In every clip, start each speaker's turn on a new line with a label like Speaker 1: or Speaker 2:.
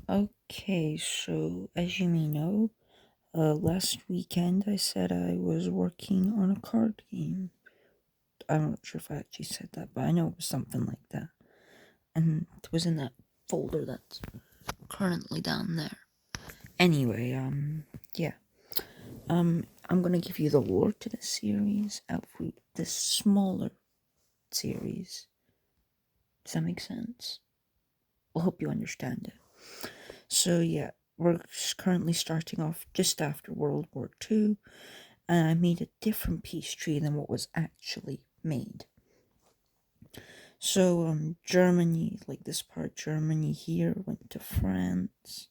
Speaker 1: Okay, so as you may know, last weekend I said I was working on a card game. I'm not sure if I actually said that, but I know it was something like that. And it was in that folder that's currently down there. Anyway, yeah. I'm gonna give you the lore to the series out for the smaller series. Does that make sense? I hope you understand it. So yeah, we're currently starting off just after World War II, and I made a different peace treaty than what was actually made. So Germany, like this part, Germany here went to France,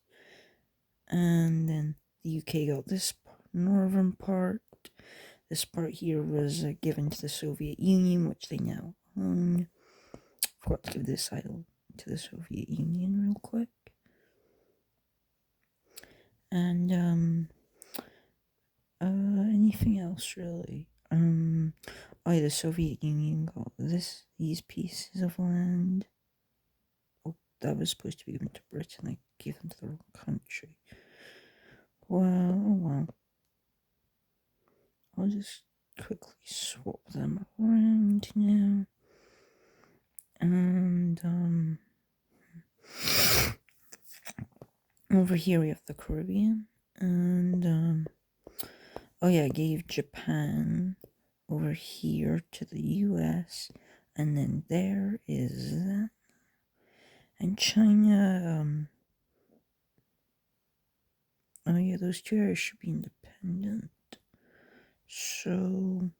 Speaker 1: and then the UK got this northern part. This part here was given to the Soviet Union, which they now own. Forgot to give this idol to the Soviet Union real quick. And anything else really? Oh yeah, the Soviet Union got these pieces of land. Oh, that was supposed to be given to Britain. I gave them to the wrong country. Well, oh well. I'll just quickly swap them around now. And over here we have the Caribbean, and oh yeah, I gave Japan over here to the US, and then there is that. And China, oh yeah, those two areas should be independent. So,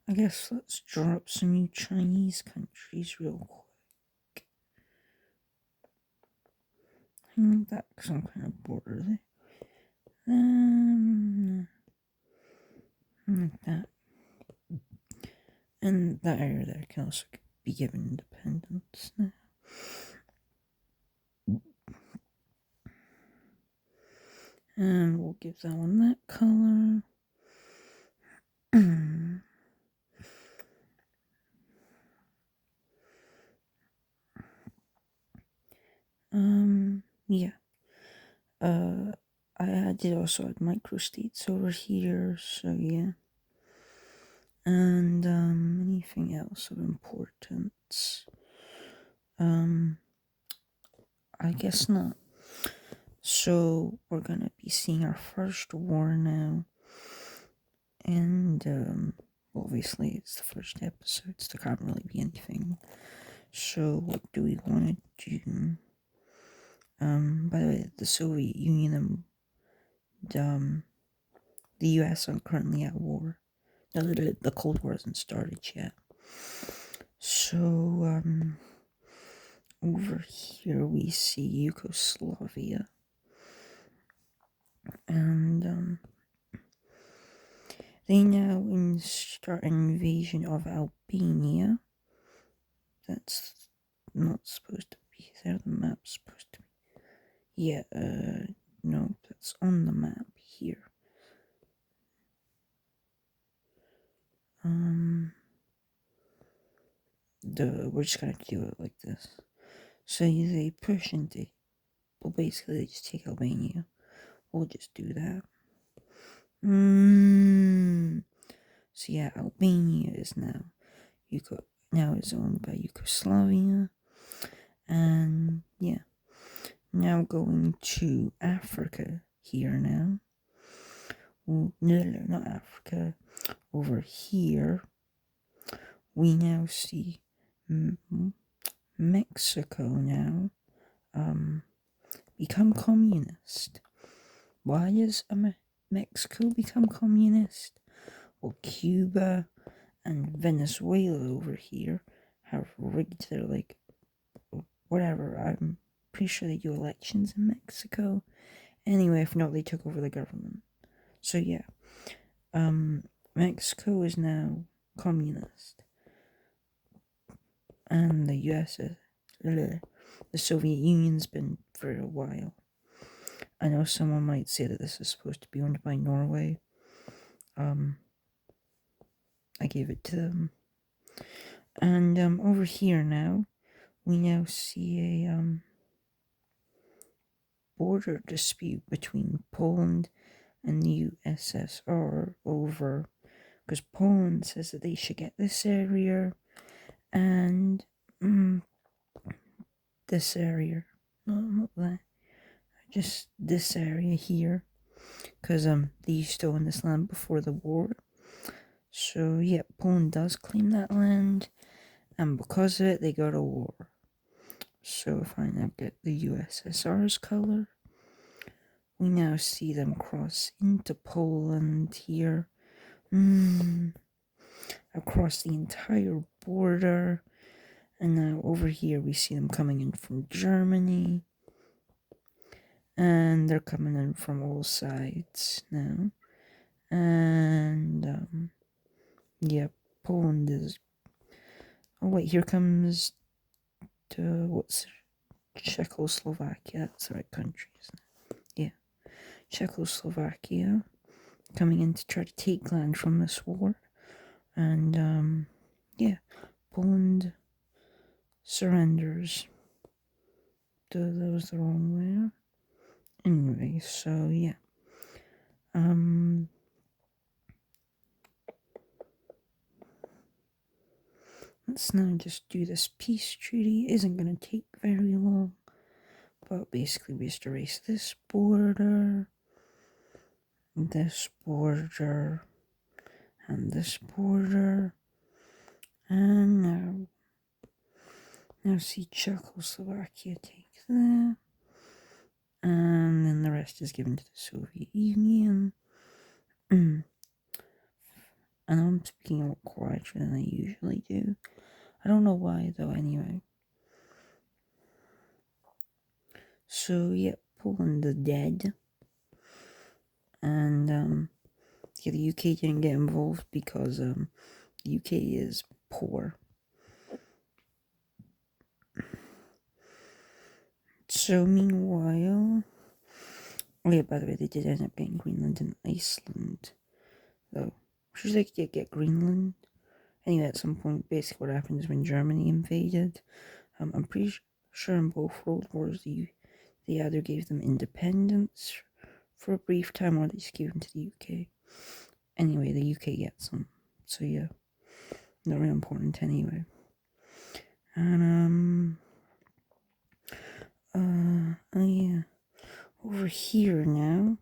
Speaker 1: I guess let's draw up some new Chinese countries real quick. Like that, some kind of border there. Like that. And that area there can also be given independence now. And we'll give that one that color. Yeah. I did also add microstates over here, so yeah. And, anything else of importance? I guess not. So, we're gonna be seeing our first war now. And, obviously, it's the first episode, so there can't really be anything. So, what do we want to do? By the way, the Soviet Union and, the US are currently at war. No, the Cold War hasn't started yet. So, over here we see Yugoslavia. And, they now start an invasion of Albania. That's not supposed to be there. The map's supposed to be. Yeah, no, that's on the map here. We're just gonna do it like this. So they push into, well, basically they just take Albania. We'll just do that. So yeah, Albania is now is owned by Yugoslavia, and yeah, now going to Africa here now. Well, no, not Africa. Over here, we now see Mexico now become communist. Why does Mexico become communist? Well, Cuba and Venezuela over here have rigged their, whatever. I'm pretty sure they do elections in Mexico. Anyway, if not, they took over the government. So yeah, Mexico is now communist, and the the Soviet Union's been for a while. I know someone might say that this is supposed to be owned by Norway. I gave it to them. And over here now, we now see border dispute between Poland and the USSR over, because Poland says that they should get this area and this area. No, not that. Just this area here, because they used to own this land before the war. So yeah, Poland does claim that land, and because of it, they go to war. So if I now get the USSR's color, we now see them cross into Poland here, across the entire border, and now over here we see them coming in from Germany, and they're coming in from all sides now, and yeah, Poland is. Oh wait, here comes what's Czechoslovakia? That's the right country, isn't it? Yeah, Czechoslovakia coming in to try to take land from this war, and yeah, Poland surrenders. That was the wrong way. Anyway, so yeah. Let's now just do this peace treaty. It isn't gonna take very long. But basically we just erase this border, and this border, and now see Czechoslovakia take that, and then the rest is given to the Soviet Union. And I'm speaking a lot quieter than I usually do. I don't know why though, anyway. So yeah, Poland is dead. And yeah, the UK didn't get involved because the UK is poor. So meanwhile, oh yeah, by the way, they did end up getting Greenland and Iceland, though. Should they get Greenland? Anyway, at some point, basically what happened is when Germany invaded, I'm pretty sure in both World Wars, they either gave them independence for a brief time or they just gave them to the UK. Anyway, the UK gets them, so yeah, not really important anyway. And yeah, over here now,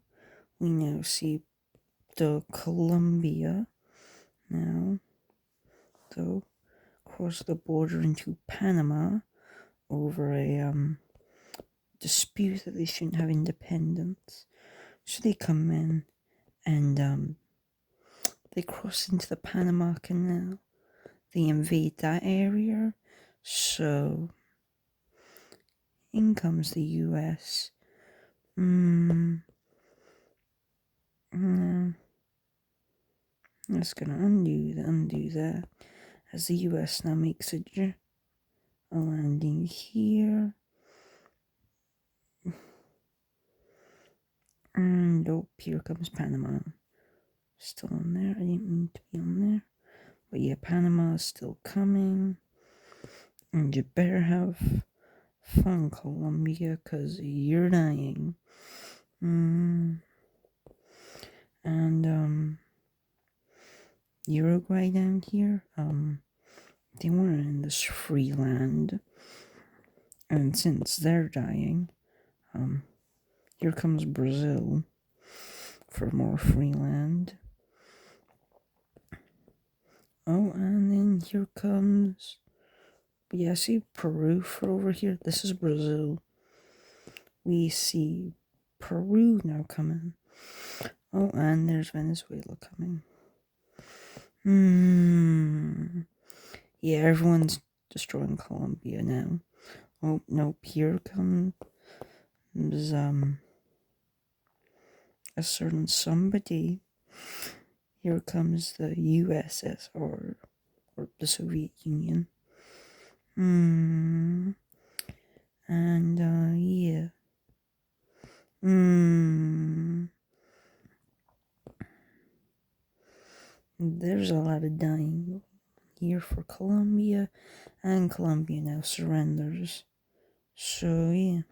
Speaker 1: we now see the Colombia now, though, cross the border into Panama over a dispute that they shouldn't have independence. So they come in and they cross into the Panama Canal. They invade that area. So in comes the US. That's gonna undo that, as the US now makes a landing here. And oh, here comes Panama. Still on there. I didn't mean to be on there. But yeah, Panama is still coming. And you better have fun, Colombia, because you're dying. And Uruguay down here, they weren't in this free land. And since they're dying, here comes Brazil for more free land. Oh, and then here comes, yeah, see Peru for over here. This is Brazil. We see Peru now coming. Oh, and there's Venezuela coming. Yeah, everyone's destroying Colombia now. Oh, nope, here comes, a certain somebody. Here comes the USSR, or the Soviet Union. And, yeah. There's a lot of dying here for Colombia, and Colombia now surrenders. So, yeah.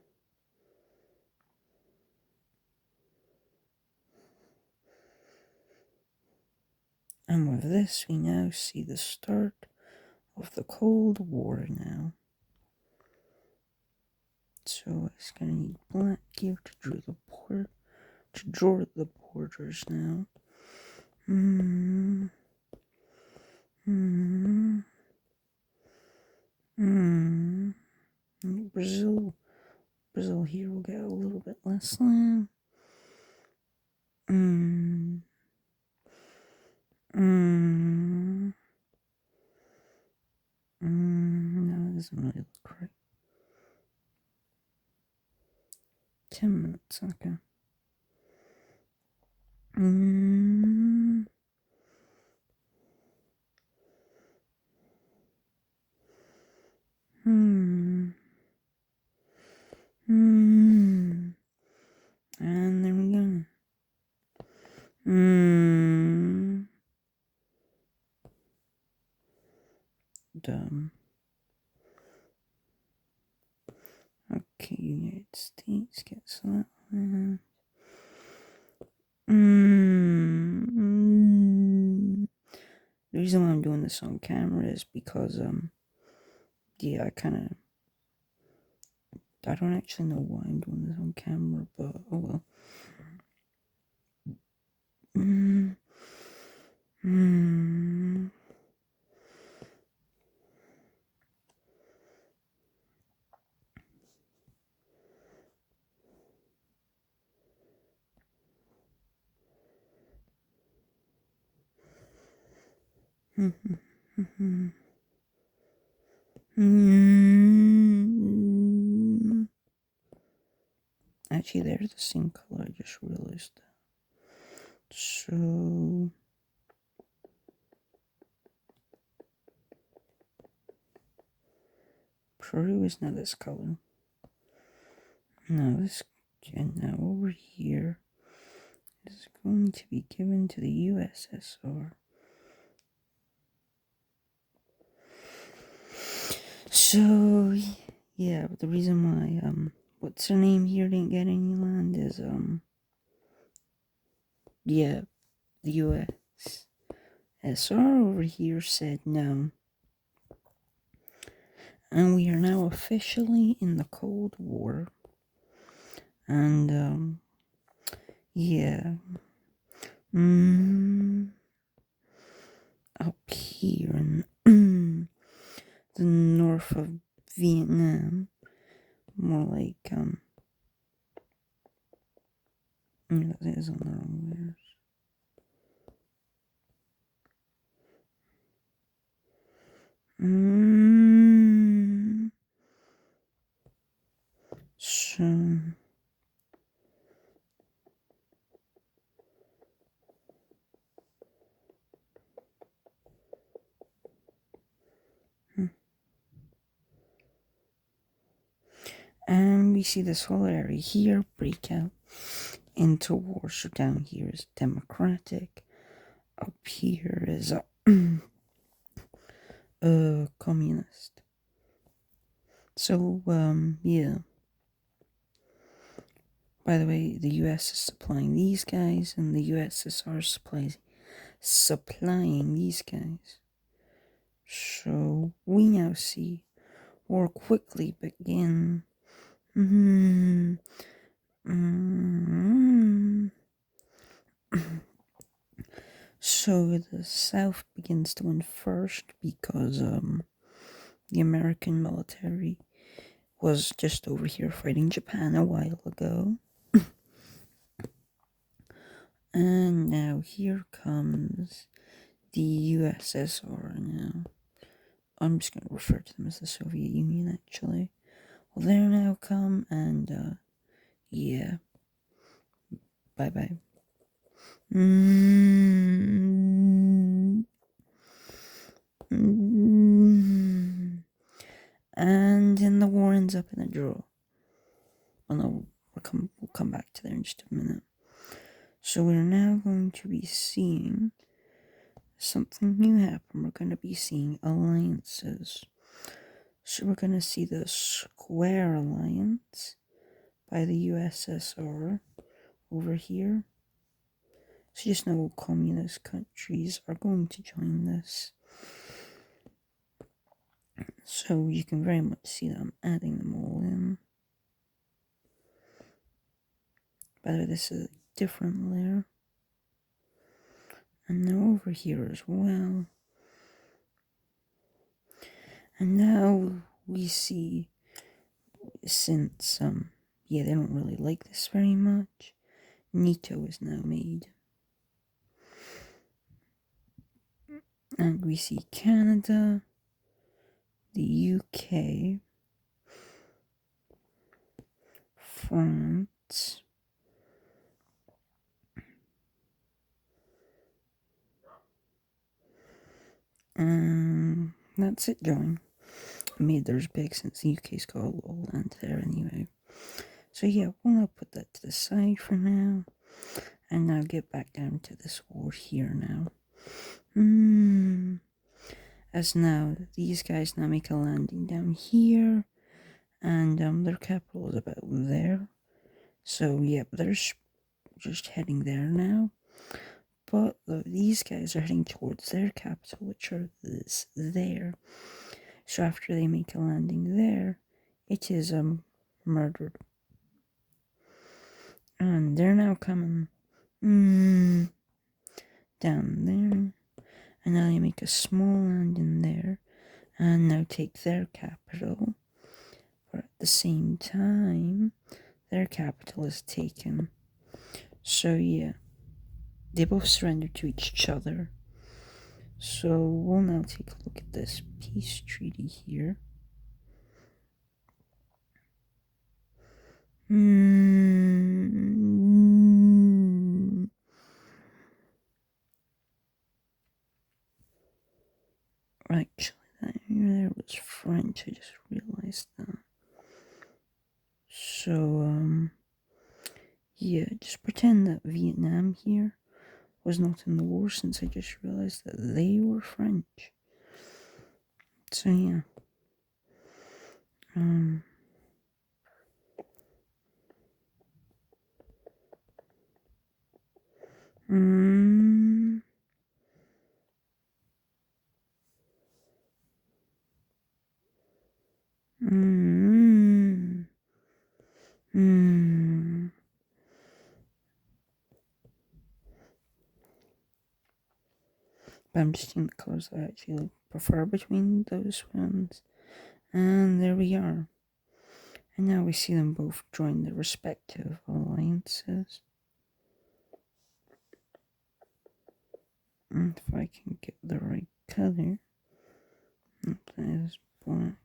Speaker 1: And with this, we now see the start of the Cold War now. So it's gonna need black here to draw the borders now. Brazil here will get a little bit less land. No, it doesn't really look right. 10 minutes, okay. And there we go. Dumb. Okay, United States gets that one. The reason why I'm doing this on camera is because, yeah, I don't actually know why I'm doing this on camera, but oh well. Actually, they're the same color, I just realized that. So Peru is not this color. No, and now over here is going to be given to the USSR. So yeah, but the reason why what's her name here didn't get any land is yeah, the USSR over here said no. And we are now officially in the Cold War. And yeah. Up here in the north of Vietnam, more like that is on the wrong layers. So and we see this whole area here break out into war. So down here is democratic, up here is communist. So yeah. By the way, the US is supplying these guys, and the USSR is supplying these guys. So we now see war quickly begin. So the South begins to win first because the American military was just over here fighting Japan a while ago. And now here comes the USSR now. I'm just going to refer to them as the Soviet Union, actually. Well, they're now come, and, yeah. Bye-bye. And then the war ends up in a draw. Well, no, we'll come back to there in just a minute. So we're now going to be seeing something new happen. We're going to be seeing alliances. So we're going to see the Square Alliance by the USSR over here. So just know communist countries are going to join this. So you can very much see that I'm adding them all in. By the way, this is a different layer. And now over here as well. And now we see, since, yeah, they don't really like this very much, NATO is now made. And we see Canada, the UK, France, and that's it, join. I made theirs big since the UK's got a little land there anyway. So yeah, we'll now put that to the side for now. And now get back down to this war here now. As now, these guys now make a landing down here. And their capital is about there. So yeah, they're just heading there now. But these guys are heading towards their capital, which are there. So after they make a landing there, it is murdered. And they're now coming down there. And now they make a small landing there. And now take their capital. But at the same time, their capital is taken. So yeah, they both surrender to each other. So we'll now take a look at this peace treaty here. Actually, that there was French. I just realized that. So yeah, just pretend that Vietnam here was not in the war, since I just realized that they were French. So yeah. But I'm just seeing the colors I actually prefer between those ones. And there we are. And now we see them both join their respective alliances. And if I can get the right color, that is black.